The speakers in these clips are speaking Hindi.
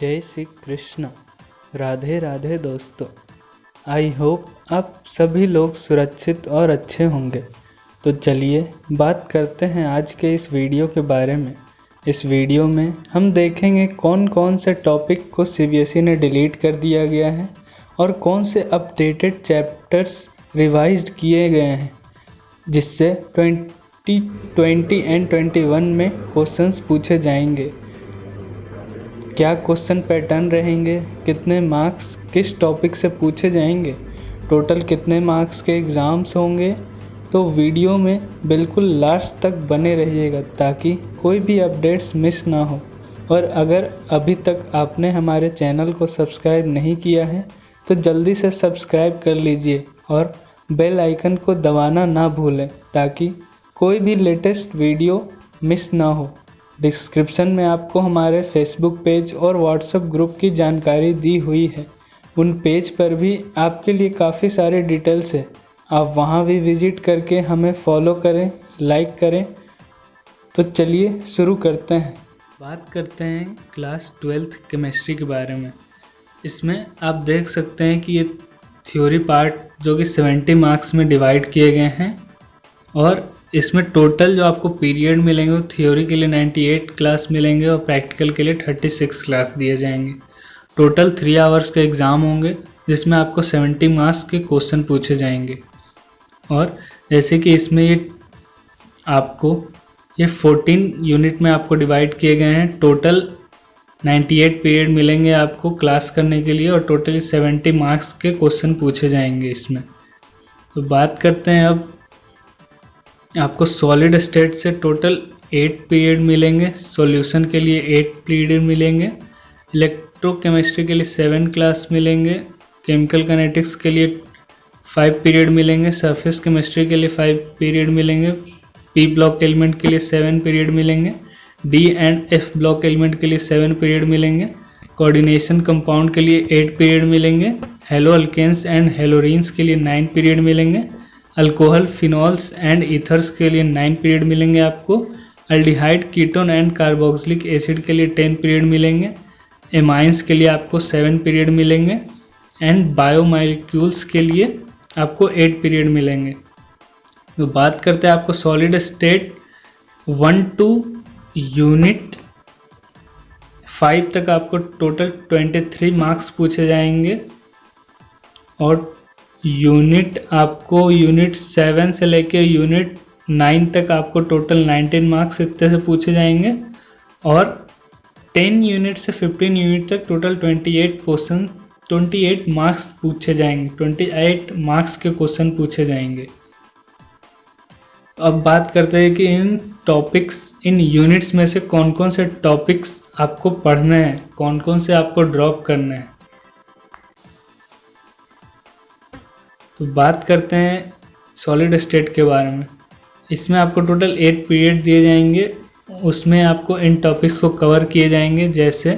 जय श्री कृष्ण। राधे राधे दोस्तों। आई होप आप सभी लोग सुरक्षित और अच्छे होंगे। तो चलिए बात करते हैं आज के इस वीडियो के बारे में। इस वीडियो में हम देखेंगे कौन कौन से टॉपिक को सीबीएसई ने डिलीट कर दिया गया है और कौन से अपडेटेड चैप्टर्स रिवाइज्ड किए गए हैं, जिससे 2020 एंड 21 में क्वेश्चंस पूछे जाएंगे। क्या क्वेश्चन पैटर्न रहेंगे, कितने मार्क्स किस टॉपिक से पूछे जाएंगे, टोटल कितने मार्क्स के एग्ज़ाम्स होंगे। तो वीडियो में बिल्कुल लास्ट तक बने रहिएगा ताकि कोई भी अपडेट्स मिस ना हो। और अगर अभी तक आपने हमारे चैनल को सब्सक्राइब नहीं किया है तो जल्दी से सब्सक्राइब कर लीजिए और बेल आइकन को दबाना ना भूलें ताकि कोई भी लेटेस्ट वीडियो मिस ना हो। डिस्क्रिप्शन में आपको हमारे फेसबुक पेज और व्हाट्सएप ग्रुप की जानकारी दी हुई है। उन पेज पर भी आपके लिए काफ़ी सारे डिटेल्स है, आप वहां भी विज़िट करके हमें फॉलो करें, लाइक करें। तो चलिए शुरू करते हैं। बात करते हैं क्लास 12th केमिस्ट्री के बारे में। इसमें आप देख सकते हैं कि ये थ्योरी पार्ट जो कि 70 मार्क्स में डिवाइड किए गए हैं और इसमें टोटल जो आपको पीरियड मिलेंगे वो थ्योरी के लिए 98 क्लास मिलेंगे और प्रैक्टिकल के लिए 36 क्लास दिए जाएंगे। टोटल 3 आवर्स के एग्ज़ाम होंगे जिसमें आपको 70 मार्क्स के क्वेश्चन पूछे जाएंगे। और जैसे कि इसमें ये 14 यूनिट में आपको डिवाइड किए गए हैं। टोटल 98 पीरियड मिलेंगे आपको क्लास करने के लिए और टोटली 70 मार्क्स के क्वेश्चन पूछे जाएंगे इसमें। तो बात करते हैं अब आपको सॉलिड स्टेट से टोटल 8 पीरियड मिलेंगे, सॉल्यूशन के लिए 8 पीरियड मिलेंगे, इलेक्ट्रोकेमिस्ट्री के लिए 7 क्लास मिलेंगे, केमिकल काइनेटिक्स के लिए 5 पीरियड मिलेंगे, सरफेस केमिस्ट्री के लिए 5 पीरियड मिलेंगे, पी ब्लॉक एलिमेंट के लिए 7 पीरियड मिलेंगे, D and F block element के लिए 7 पीरियड मिलेंगे, कोऑर्डिनेशन कंपाउंड के लिए 8 पीरियड मिलेंगे, हेलो अल्केन्स एंड हेलोरीन्स के लिए 9 पीरियड मिलेंगे, अल्कोहल फिनॉल्स एंड ईथर्स के लिए 9 पीरियड मिलेंगे आपको, aldehyde ketone and carboxylic acid के लिए 10 पीरियड मिलेंगे, एमाइंस के लिए आपको 7 पीरियड मिलेंगे एंड बायोमॉलिक्यूल्स के लिए आपको 8 पीरियड मिलेंगे। तो बात करते हैं आपको सॉलिड स्टेट 1 to यूनिट 5 तक आपको टोटल 23 मार्क्स पूछे जाएंगे और यूनिट 7 से लेके यूनिट 9 तक आपको टोटल 19 मार्क्स इतने से पूछे जाएंगे और 10 यूनिट से 15 यूनिट तक टोटल 28 मार्क्स पूछे जाएंगे। 28 मार्क्स के क्वेश्चन पूछे जाएंगे। अब बात करते हैं कि इन यूनिट्स में से कौन कौन से टॉपिक्स आपको पढ़ने हैं, कौन कौन से आपको ड्रॉप करने हैं। तो बात करते हैं सॉलिड स्टेट के बारे में। इसमें आपको टोटल 8 पीरियड दिए जाएंगे। उसमें आपको इन टॉपिक्स को कवर किए जाएंगे, जैसे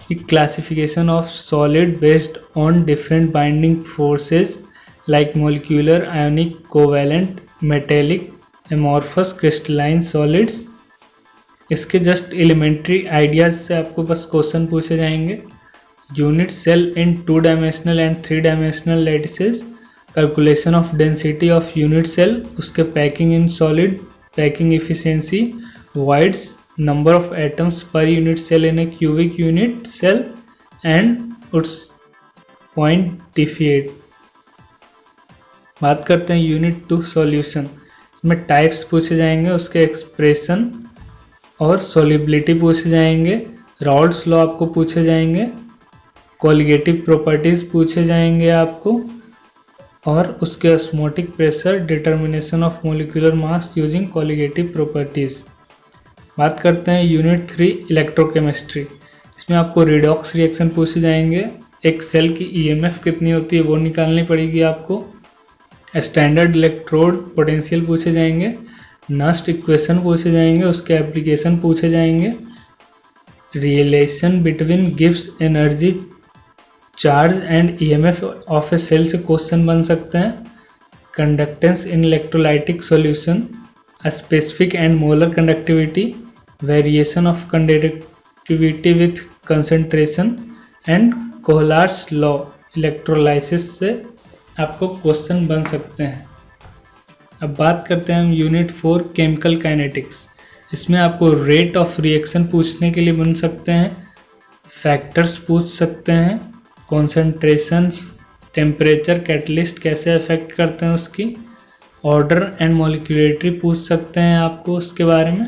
कि classification of solid based on different binding forces like molecular, ionic, covalent, metallic, amorphous, crystalline solids. इसके जस्ट एलिमेंट्री आइडियाज से आपको बस क्वेश्चन पूछे जाएंगे। Unit cell in 2 dimensional and 3 dimensional lattices, calculation of density of unit cell, उसके packing in solid, packing efficiency, voids, number of atoms per unit cell in a cubic unit cell and its point defect. बात करते हैं यूनिट 2 सॉल्यूशन। इसमें टाइप्स पूछे जाएंगे, उसके एक्सप्रेशन और सॉल्युबिलिटी पूछे जाएंगे, रॉल्ड्स लॉ आपको पूछे जाएंगे, कोलिगेटिव प्रॉपर्टीज पूछे जाएंगे आपको और उसके osmotic pressure, determination of molecular mass using colligative properties. बात करते हैं यूनिट 3 इलेक्ट्रोकेमिस्ट्री। इसमें आपको रिडॉक्स रिएक्शन पूछे जाएंगे, एक सेल की ईएमएफ कितनी होती है वो निकालनी पड़ेगी आपको, स्टैंडर्ड इलेक्ट्रोड पोटेंशियल पूछे जाएंगे, नस्ट इक्वेशन पूछे जाएंगे, उसके एप्लीकेशन पूछे जाएंगे, रिलेशन बिटवीन गिव्स energy charge and EMF of a cell से क्वेश्चन बन सकते हैं, conductance in electrolytic solution, specific and molar conductivity, variation of conductivity with concentration and Kohlrausch's law electrolysis से आपको क्वेश्चन बन सकते हैं। अब बात करते हैं हम यूनिट 4 केमिकल काइनेटिक्स। इसमें आपको रेट ऑफ रिएक्शन पूछने के लिए बन सकते हैं, फैक्टर्स पूछ सकते हैं, कॉन्सेंट्रेशन, टेम्परेचर, कैटलिस्ट कैसे अफेक्ट करते हैं उसकी, ऑर्डर एंड मॉलिक्यूलरिटी पूछ सकते हैं आपको उसके बारे में।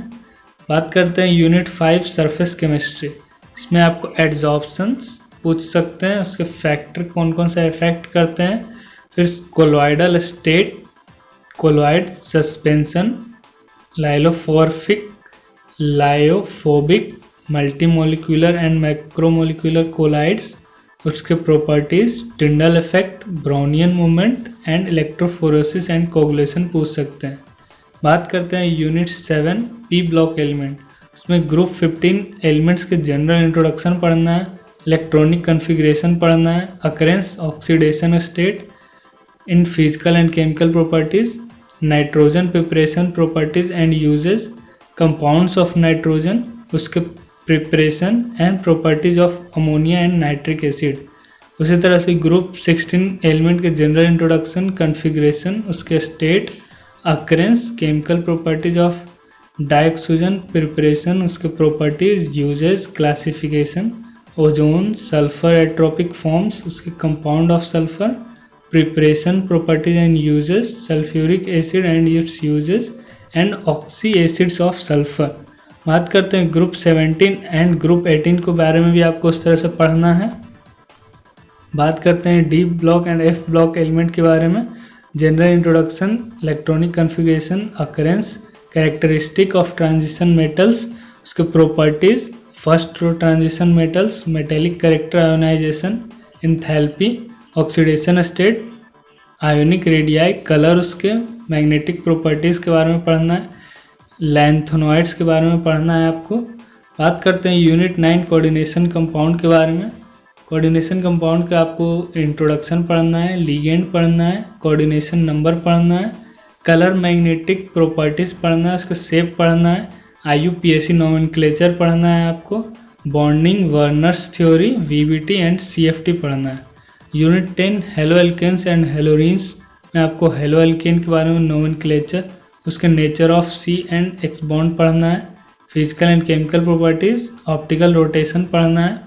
बात करते हैं यूनिट 5 सरफेस केमिस्ट्री। इसमें आपको एड्जॉर्प्शंस पूछ सकते हैं, उसके फैक्टर कौन कौन से इफेक्ट करते हैं, फिर colloidal state, colloid suspension, lyophilic, lyophobic, multimolecular and macromolecular colloids, उसके properties, Tyndall effect, Brownian movement and electrophoresis and coagulation पूछ सकते हैं। बात करते हैं यूनिट 7 पी ब्लॉक एलिमेंट। उसमें ग्रुप 15 एलिमेंट्स के जनरल इंट्रोडक्शन पढ़ना है, इलेक्ट्रॉनिक कन्फिग्रेशन पढ़ना है, occurrence, oxidation state in physical and chemical properties, nitrogen preparation properties and uses, compounds of nitrogen, उसके preparation and properties of ammonia and nitric acid. उसी तरह से ग्रुप 16 एलिमेंट के जनरल इंट्रोडक्शन, कन्फिग्रेशन, उसके state, occurrence, chemical properties of dioxygen, preparation, उसके properties, uses, classification, ozone, sulphur allotropic forms, उसके compound of sulphur, preparation, properties and uses, sulphuric acid and its uses and oxy acids of sulphur. बात करते हैं ग्रुप 17 एंड ग्रुप 18 के बारे में भी आपको उस तरह से पढ़ना है। बात करते हैं D block and F block element के बारे में, general introduction, electronic configuration, occurrence, characteristic of transition metals, उसके properties, first row transition metals, metallic character, ionization, enthalpy, oxidation state, ionic radii, colour, उसके मैग्नेटिक प्रॉपर्टीज़ के बारे में पढ़ना है, लैंथोनॉइड्स के बारे में पढ़ना है आपको। बात करते हैं यूनिट 9 कोऑर्डिनेशन कंपाउंड के बारे में। कोऑर्डिनेशन कंपाउंड का आपको इंट्रोडक्शन पढ़ना है, लीगेंड पढ़ना है, कोऑर्डिनेशन नंबर पढ़ना है, कलर मैग्नेटिक प्रॉपर्टीज़ पढ़ना है, उसका शेप पढ़ना है, IUPAC नोमेनक्लेचर पढ़ना है आपको, bonding, Werner's theory, VBT and CFT पढ़ना है। यूनिट 10 हेलो एल्केन्स एंड हेलोरिन्स में आपको हेलो एल्केन के बारे में नोमेनक्लेचर, उसके nature of C and X bond पढ़ना है, physical and chemical properties, optical rotation पढ़ना है।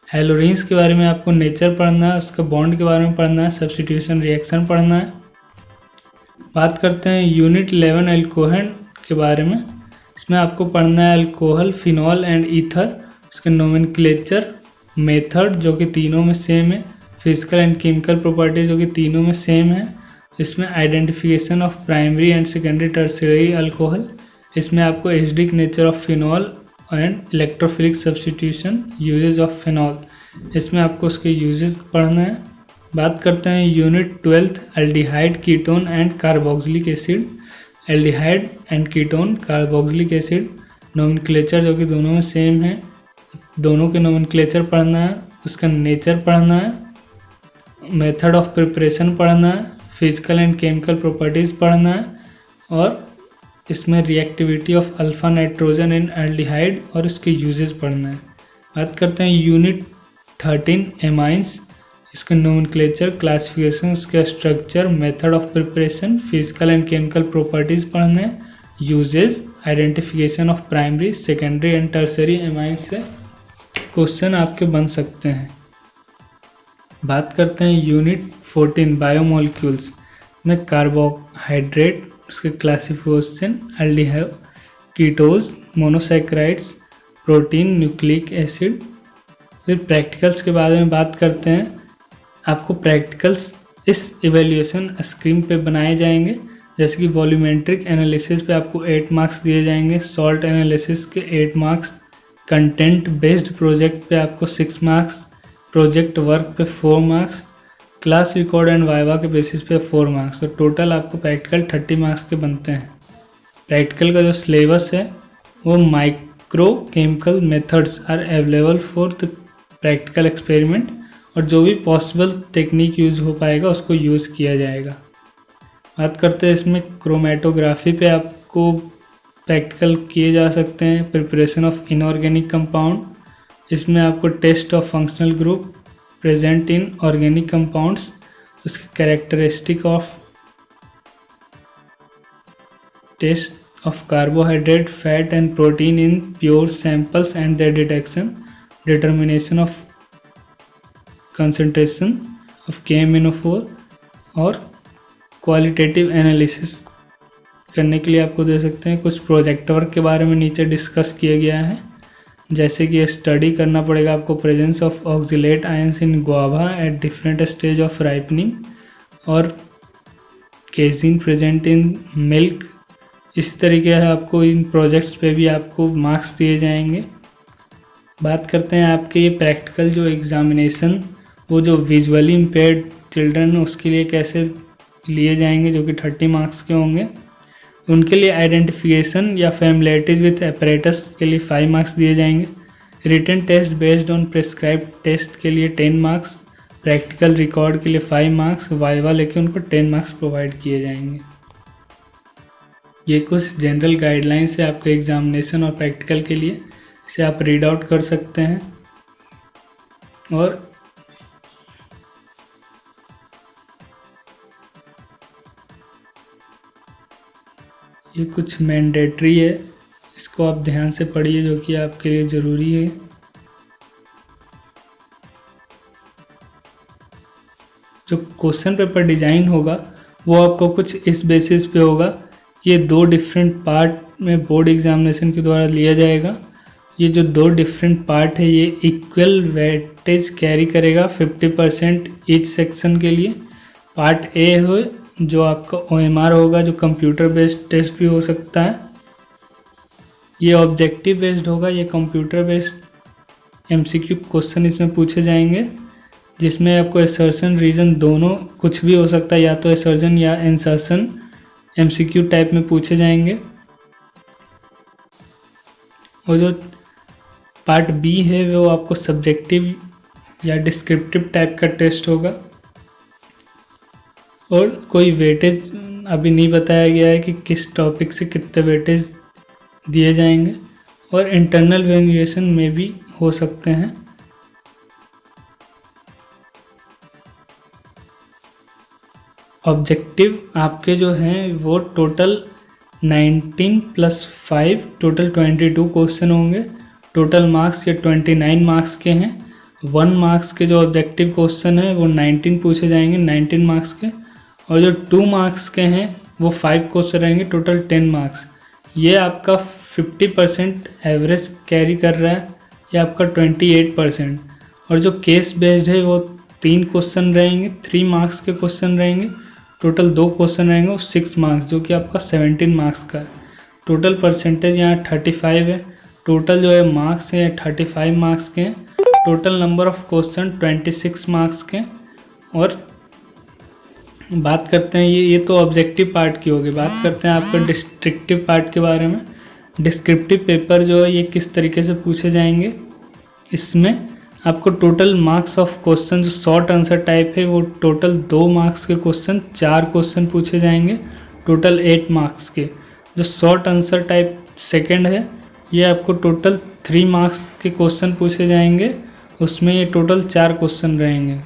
हेलोरिन्स के बारे में आपको नेचर पढ़ना है, उसके बॉन्ड के बारे में पढ़ना है, सब्स्टिट्यूशन रिएक्शन पढ़ना है। बात करते हैं यूनिट 11 अल्कोहल के बारे में। इसमें आपको पढ़ना है अल्कोहल, फिनॉल एंड ईथर, उसके नोमेनक्लेचर, मेथड जो कि तीनों में सेम है, फिजिकल एंड केमिकल प्रॉपर्टीज जो कि तीनों में सेम है। इसमें identification of primary and secondary tertiary alcohol, इसमें आपको acidic nature of phenol and electrophilic substitution, uses of phenol, इसमें आपको उसके यूजेज पढ़ना है। बात करते हैं unit 12 aldehyde, ketone and carboxylic acid. Aldehyde and ketone, carboxylic acid, nomenclature जो कि दोनों में सेम है, दोनों के नोमेनक्लेचर पढ़ना है, उसका नेचर पढ़ना है, मेथड ऑफ प्रिपरेशन पढ़ना है, फिजिकल एंड केमिकल प्रॉपर्टीज़ पढ़ना है, और इसमें reactivity of alpha nitrogen in aldehyde और उसके यूजेस पढ़ना है। बात करते हैं यूनिट 13 एमाइंस, इसका नोमेनक्लेचर, क्लासिफिकेशन, उसका structure, method of preparation, physical and chemical properties पढ़ने हैं, uses, identification of primary, secondary and tertiary amines से क्वेश्चन आपके बन सकते हैं। बात करते हैं यूनिट 14 बायोमोलिक्यूल्स में कार्बोहाइड्रेट, उसके classification, aldehyde, कीटोज, monosaccharides, protein, nucleic acid. फिर प्रैक्टिकल्स के बारे में बात करते हैं। आपको प्रैक्टिकल्स इस इवैल्यूएशन स्क्रीन पे बनाए जाएंगे, जैसे कि वॉल्यूमेट्रिक एनालिसिस पे आपको 8 मार्क्स दिए जाएंगे, सॉल्ट एनालिसिस के 8 मार्क्स, कंटेंट बेस्ड प्रोजेक्ट पे आपको 6 मार्क्स, प्रोजेक्ट वर्क पे 4 marks, class record and viva के बेसिस पे 4 मार्क्स। तो टोटल आपको प्रैक्टिकल 30 मार्क्स के बनते हैं। प्रैक्टिकल का जो सिलेबस है वो micro chemical methods are available for the practical experiment, और जो भी पॉसिबल टेक्निक यूज़ हो पाएगा उसको यूज़ किया जाएगा। बात करते हैं इसमें क्रोमेटोग्राफी पे आपको प्रैक्टिकल किए जा सकते हैं, प्रिपरेशन ऑफ इनऑर्गेनिक कंपाउंड, इसमें आपको test of functional group present in organic compounds, उसके characteristic of test of carbohydrate, fat and protein in pure samples and their detection, determination of concentration of KMnO4 और क्वालिटेटिव एनालिसिस करने के लिए आपको दे सकते हैं। कुछ प्रोजेक्ट वर्क के बारे में नीचे डिस्कस किया गया है, जैसे कि स्टडी करना पड़ेगा आपको presence of oxalate ions in guava at different stage of ripening और केजीन प्रेजेंट इन मिल्क। इसी तरीके से आपको इन प्रोजेक्ट्स पे भी आपको मार्क्स दिए जाएंगे। बात करते हैं आपके ये प्रैक्टिकल जो एग्जामिनेशन वो जो विजुअली इम्पेयर्ड चिल्ड्रन उसके लिए कैसे लिए जाएंगे, जो कि 30 मार्क्स के होंगे। उनके लिए आइडेंटिफिकेशन या फैमिलियरिटीज विथ अपैरेटस के लिए 5 मार्क्स दिए जाएंगे। Written test based on prescribed test के लिए 10 मार्क्स, प्रैक्टिकल रिकॉर्ड के लिए 5 मार्क्स, वाइवा लेके उनको 10 मार्क्स प्रोवाइड किए जाएंगे। ये कुछ जनरल गाइडलाइंस है आपके एग्जामिनेशन और प्रैक्टिकल के लिए, इसे आप रीड आउट कर सकते हैं। और ये कुछ मैंडेटरी है, इसको आप ध्यान से पढ़िए, जो कि आपके लिए ज़रूरी है। जो क्वेश्चन पेपर डिज़ाइन होगा वो आपको कुछ इस बेसिस पे होगा कि ये 2 डिफरेंट पार्ट में बोर्ड एग्जामिनेशन के द्वारा लिया जाएगा। ये जो 2 डिफरेंट पार्ट है ये इक्वल वेटेज कैरी करेगा 50% ईच सेक्शन के लिए। पार्ट ए हो जो आपका OMR होगा, जो कंप्यूटर बेस्ड टेस्ट भी हो सकता है। ये ऑब्जेक्टिव बेस्ड होगा, ये कंप्यूटर बेस्ड MCQ क्वेश्चन इसमें पूछे जाएंगे, जिसमें आपको असर्शन रीजन दोनों कुछ भी हो सकता है, या तो असर्शन या इंसर्शन MCQ टाइप में पूछे जाएंगे। और जो पार्ट बी है वो आपको सब्जेक्टिव या डिस्क्रिप्टिव टाइप का टेस्ट होगा, और कोई वेटेज अभी नहीं बताया गया है कि किस टॉपिक से कितने वेटेज दिए जाएंगे, और इंटरनल वेरिएशन में भी हो सकते हैं। ऑब्जेक्टिव आपके जो हैं वो टोटल 19 + 5 टोटल 22 क्वेश्चन होंगे। टोटल मार्क्स ये 29 मार्क्स के हैं। 1 मार्क्स के जो ऑब्जेक्टिव क्वेश्चन है वो 19 पूछे जाएंगे 19 मार्क्स के, और जो 2 मार्क्स के हैं वो 5 क्वेश्चन रहेंगे, टोटल 10 मार्क्स। ये आपका 50% एवरेज कैरी कर रहा है, ये आपका 28%। और जो केस बेस्ड है वो 3 क्वेश्चन रहेंगे, 3 मार्क्स के क्वेश्चन रहेंगे, टोटल 2 क्वेश्चन रहेंगे और 6 मार्क्स, जो कि आपका 17 मार्क्स का है। टोटल परसेंटेज यहाँ 35 है। टोटल जो है मार्क्स हैं 35 मार्क्स के हैं। Total number of question 26 marks के। और बात करते हैं ये तो ऑब्जेक्टिव पार्ट की होगी। बात करते हैं आपका डिस्क्रिप्टिव पार्ट के बारे में। डिस्क्रिप्टिव पेपर जो है ये किस तरीके से पूछे जाएंगे, इसमें आपको टोटल मार्क्स ऑफ क्वेश्चन जो शॉर्ट आंसर टाइप है वो टोटल 2 मार्क्स के क्वेश्चन 4 क्वेश्चन पूछे जाएंगे, टोटल 8 मार्क्स के। जो शॉर्ट आंसर टाइप सेकंड है ये आपको टोटल 3 मार्क्स के क्वेश्चन पूछे जाएंगे, उसमें ये टोटल 4 क्वेश्चन रहेंगे,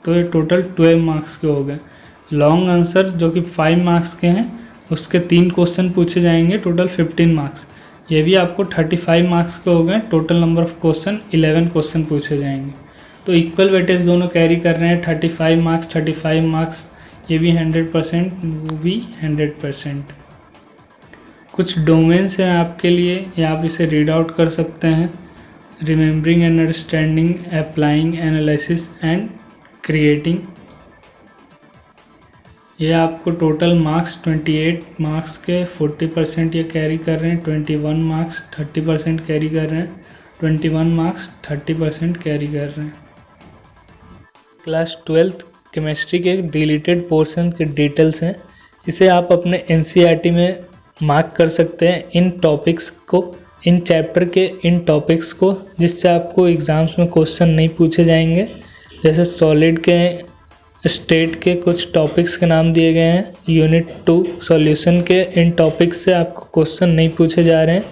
तो ये टोटल 12 मार्क्स के हो गए। लॉन्ग आंसर जो कि 5 मार्क्स के हैं उसके 3 क्वेश्चन पूछे जाएंगे, टोटल 15 मार्क्स। ये भी आपको 35 मार्क्स के हो गए। Total number of question 11 question पूछे जाएंगे। तो इक्वल वेटेज दोनों कैरी कर रहे हैं, 35 मार्क्स 35 मार्क्स, ये भी 100%, वो भी 100%। कुछ डोमेन्स हैं आपके लिए, या आप इसे रीड आउट कर सकते हैं। Remembering and understanding, applying, analysis and creating. ये आपको टोटल मार्क्स 28 मार्क्स के 40% ये कैरी कर रहे हैं, 21 मार्क्स 30% कैरी कर रहे हैं, 21 मार्क्स 30% कैरी कर रहे हैं। क्लास 12th केमिस्ट्री के डिलीटेड पोर्शन के डिटेल्स हैं, इसे आप अपने NCERT में मार्क कर सकते हैं। इन टॉपिक्स को, इन चैप्टर के इन टॉपिक्स को, जिससे आपको एग्ज़ाम्स में क्वेश्चन नहीं पूछे जाएंगे। जैसे सॉलिड के स्टेट के कुछ टॉपिक्स के नाम दिए गए हैं। यूनिट 2 सॉल्यूशन के इन टॉपिक्स से आपको क्वेश्चन नहीं पूछे जा रहे हैं।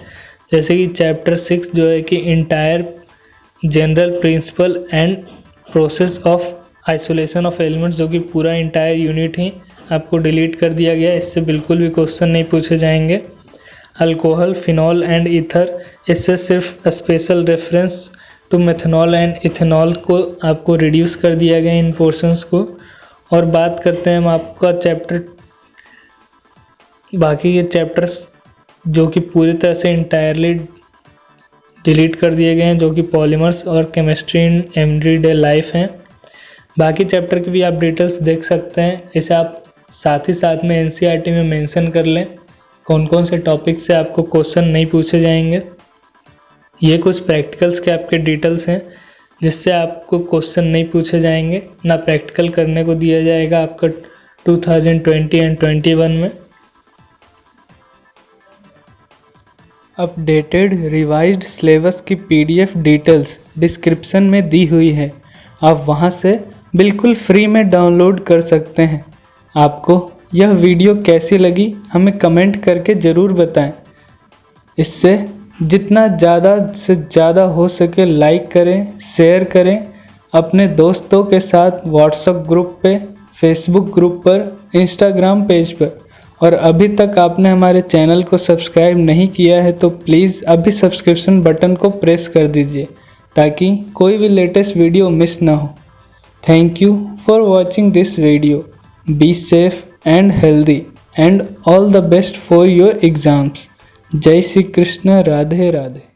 जैसे कि चैप्टर 6 जो है कि entire general principle and process of isolation of elements, जो कि पूरा इंटायर यूनिट ही आपको डिलीट कर दिया गया। इससे बिल्कुल भी क्वेश्चन नहीं पूछे जाएंगे। अल्कोहल, फिनॉल एंड ईथर, इससे सिर्फ special reference to methanol and ethanol को आपको रिड्यूस कर दिया गया इन पोर्शंस को। और बात करते हैं हम आपका चैप्टर, बाकी के चैप्टर्स जो कि पूरी तरह से इंटायरली डिलीट कर दिए गए हैं, जो कि पॉलीमर्स और केमिस्ट्री इन एवरीडे लाइफ हैं। बाकी चैप्टर की भी आप डिटेल्स देख सकते हैं। इसे आप साथ ही साथ में एनसीईआरटी में मेंशन कर लें कौन कौन से टॉपिक से आपको क्वेश्चन नहीं पूछे जाएंगे। ये कुछ प्रैक्टिकल्स के आपके डिटेल्स हैं जिससे आपको क्वेश्चन नहीं पूछे जाएंगे, ना प्रैक्टिकल करने को दिया जाएगा आपका 2020 एंड 21 में। अपडेटेड रिवाइज्ड सिलेबस की पीडीएफ डिटेल्स डिस्क्रिप्शन में दी हुई है, आप वहां से बिल्कुल फ्री में डाउनलोड कर सकते हैं। आपको यह वीडियो कैसी लगी हमें कमेंट करके ज़रूर बताएं। इससे जितना ज़्यादा से ज़्यादा हो सके लाइक करें, शेयर करें अपने दोस्तों के साथ, व्हाट्सएप ग्रुप पे, फेसबुक ग्रुप पर, इंस्टाग्राम पेज पर। और अभी तक आपने हमारे चैनल को सब्सक्राइब नहीं किया है तो प्लीज़ अभी सब्सक्रिप्शन बटन को प्रेस कर दीजिए ताकि कोई भी लेटेस्ट वीडियो मिस ना हो। Thank you for watching this video. Be safe and healthy and all the best for your exams. जय श्री कृष्ण, राधे राधे।